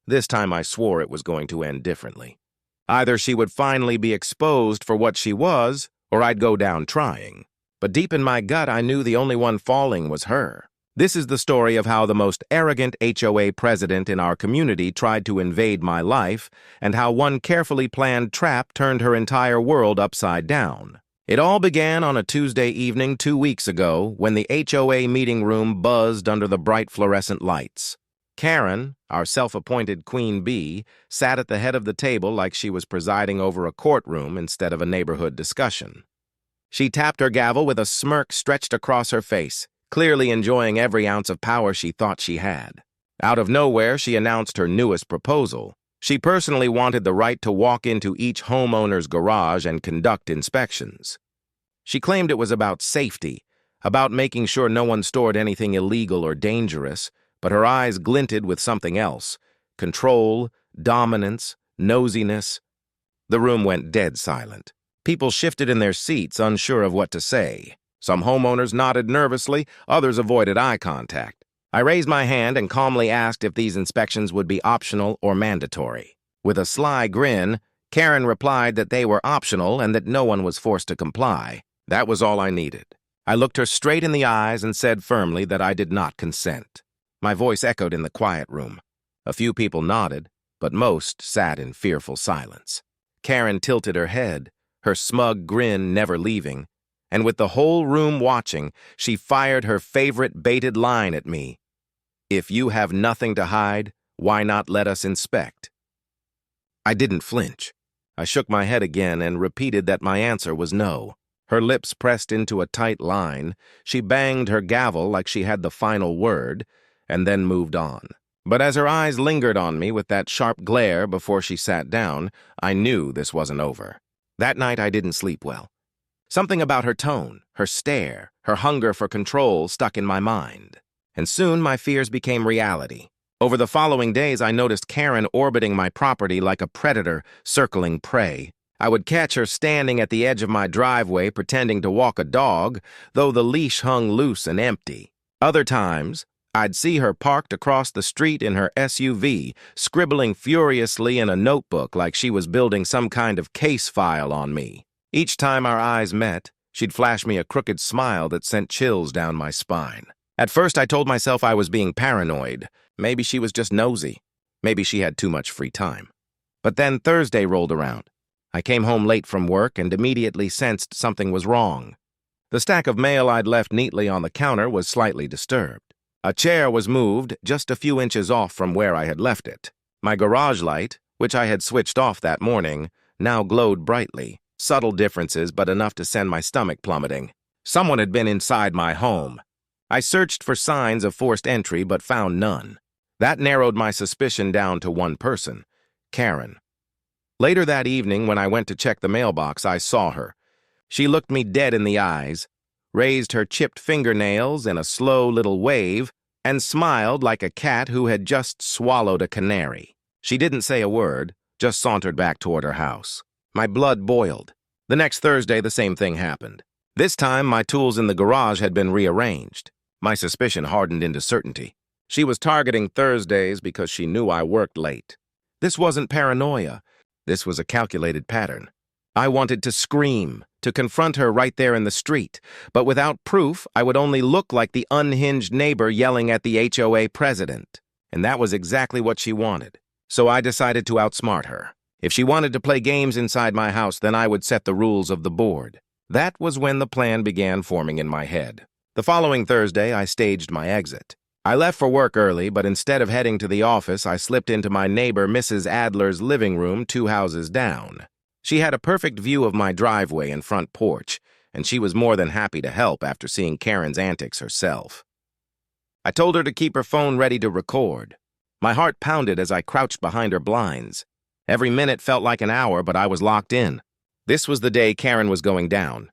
This time I swore it was going to end differently. Either she would finally be exposed for what she was, or I'd go down trying. But deep in my gut, I knew the only one falling was her. This is the story of how the most arrogant HOA president in our community tried to invade my life, and how one carefully planned trap turned her entire world upside down. It all began on a Tuesday evening 2 weeks ago when the HOA meeting room buzzed under the bright fluorescent lights. Karen, our self-appointed queen bee, sat at the head of the table like she was presiding over a courtroom instead of a neighborhood discussion. She tapped her gavel with a smirk stretched across her face, clearly enjoying every ounce of power she thought she had. Out of nowhere, she announced her newest proposal. She personally wanted the right to walk into each homeowner's garage and conduct inspections. She claimed it was about safety, about making sure no one stored anything illegal or dangerous, but her eyes glinted with something else: control, dominance, nosiness. The room went dead silent. People shifted in their seats, unsure of what to say. Some homeowners nodded nervously, others avoided eye contact. I raised my hand and calmly asked if these inspections would be optional or mandatory. With a sly grin, Karen replied that they were optional and that no one was forced to comply. That was all I needed. I looked her straight in the eyes and said firmly that I did not consent. My voice echoed in the quiet room. A few people nodded, but most sat in fearful silence. Karen tilted her head, her smug grin never leaving, and with the whole room watching, she fired her favorite baited line at me. "If you have nothing to hide, why not let us inspect?" I didn't flinch. I shook my head again and repeated that my answer was no. Her lips pressed into a tight line. She banged her gavel like she had the final word, and then moved on. But as her eyes lingered on me with that sharp glare before she sat down, I knew this wasn't over. That night I didn't sleep well. Something about her tone, her stare, her hunger for control stuck in my mind. And soon my fears became reality. Over the following days, I noticed Karen orbiting my property like a predator circling prey. I would catch her standing at the edge of my driveway pretending to walk a dog, though the leash hung loose and empty. Other times, I'd see her parked across the street in her SUV, scribbling furiously in a notebook like she was building some kind of case file on me. Each time our eyes met, she'd flash me a crooked smile that sent chills down my spine. At first, I told myself I was being paranoid. Maybe she was just nosy. Maybe she had too much free time. But then Thursday rolled around. I came home late from work and immediately sensed something was wrong. The stack of mail I'd left neatly on the counter was slightly disturbed. A chair was moved just a few inches off from where I had left it. My garage light, which I had switched off that morning, now glowed brightly. Subtle differences, but enough to send my stomach plummeting. Someone had been inside my home. I searched for signs of forced entry, but found none. That narrowed my suspicion down to one person: Karen. Later that evening, when I went to check the mailbox, I saw her. She looked me dead in the eyes, raised her chipped fingernails in a slow little wave, and smiled like a cat who had just swallowed a canary. She didn't say a word, just sauntered back toward her house. My blood boiled. The next Thursday, the same thing happened. This time, my tools in the garage had been rearranged. My suspicion hardened into certainty. She was targeting Thursdays because she knew I worked late. This wasn't paranoia. This was a calculated pattern. I wanted to scream, to confront her right there in the street, but without proof, I would only look like the unhinged neighbor yelling at the HOA president. And that was exactly what she wanted. So I decided to outsmart her. If she wanted to play games inside my house, then I would set the rules of the board. That was when the plan began forming in my head. The following Thursday, I staged my exit. I left for work early, but instead of heading to the office, I slipped into my neighbor Mrs. Adler's living room 2 houses down. She had a perfect view of my driveway and front porch, and she was more than happy to help after seeing Karen's antics herself. I told her to keep her phone ready to record. My heart pounded as I crouched behind her blinds. Every minute felt like an hour, but I was locked in. This was the day Karen was going down.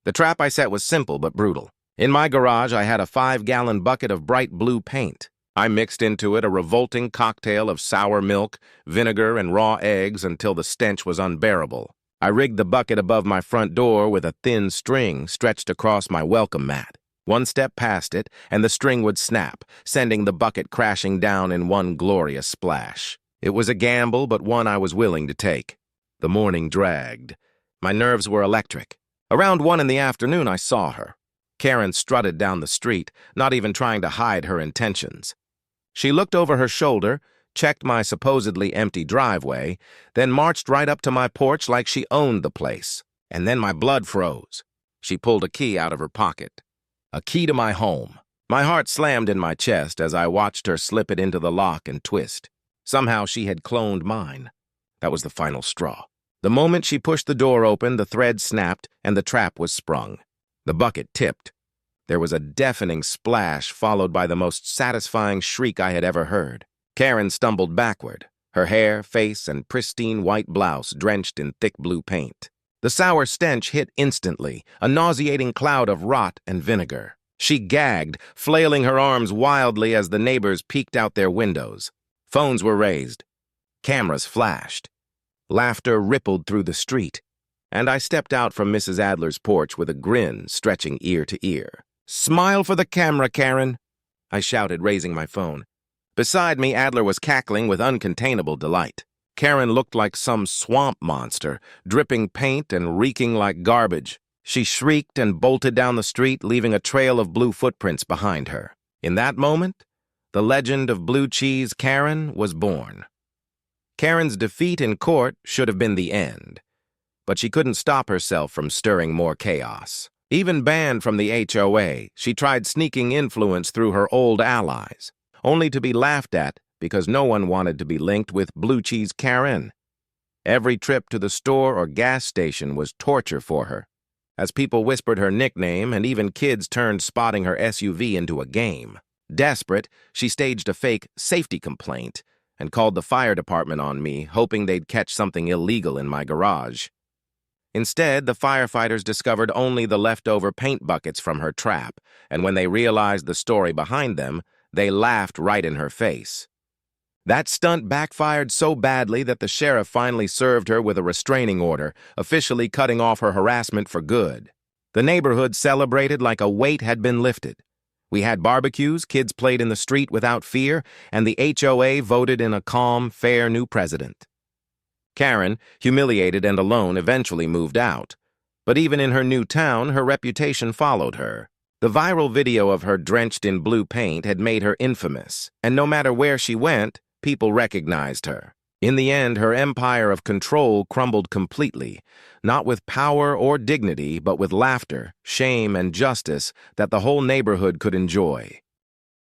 The trap I set was simple but brutal. In my garage, I had a 5-gallon bucket of bright blue paint. I mixed into it a revolting cocktail of sour milk, vinegar, and raw eggs until the stench was unbearable. I rigged the bucket above my front door with a thin string stretched across my welcome mat. One step past it, and the string would snap, sending the bucket crashing down in one glorious splash. It was a gamble, but one I was willing to take. The morning dragged. My nerves were electric. Around 1 in the afternoon, I saw her. Karen strutted down the street, not even trying to hide her intentions. She looked over her shoulder, checked my supposedly empty driveway, then marched right up to my porch like she owned the place. And then my blood froze. She pulled a key out of her pocket. A key to my home. My heart slammed in my chest as I watched her slip it into the lock and twist. Somehow she had cloned mine. That was the final straw. The moment she pushed the door open, the thread snapped and the trap was sprung. The bucket tipped. There was a deafening splash followed by the most satisfying shriek I had ever heard. Karen stumbled backward, her hair, face, and pristine white blouse drenched in thick blue paint. The sour stench hit instantly, a nauseating cloud of rot and vinegar. She gagged, flailing her arms wildly as the neighbors peeked out their windows. Phones were raised. Cameras flashed. Laughter rippled through the street, and I stepped out from Mrs. Adler's porch with a grin stretching ear to ear. "Smile for the camera, Karen," I shouted, raising my phone. Beside me, Adler was cackling with uncontainable delight. Karen looked like some swamp monster, dripping paint and reeking like garbage. She shrieked and bolted down the street, leaving a trail of blue footprints behind her. In that moment, the legend of Blue Cheese Karen was born. Karen's defeat in court should have been the end, but she couldn't stop herself from stirring more chaos. Even banned from the HOA, she tried sneaking influence through her old allies, only to be laughed at because no one wanted to be linked with Blue Cheese Karen. Every trip to the store or gas station was torture for her, as people whispered her nickname and even kids turned spotting her SUV into a game. Desperate, she staged a fake safety complaint and called the fire department on me, hoping they'd catch something illegal in my garage. Instead, the firefighters discovered only the leftover paint buckets from her trap, and when they realized the story behind them, they laughed right in her face. That stunt backfired so badly that the sheriff finally served her with a restraining order, officially cutting off her harassment for good. The neighborhood celebrated like a weight had been lifted. We had barbecues, kids played in the street without fear, and the HOA voted in a calm, fair new president. Karen, humiliated and alone, eventually moved out. But even in her new town, her reputation followed her. The viral video of her drenched in blue paint had made her infamous, and no matter where she went, people recognized her. In the end, her empire of control crumbled completely, not with power or dignity, but with laughter, shame, and justice that the whole neighborhood could enjoy.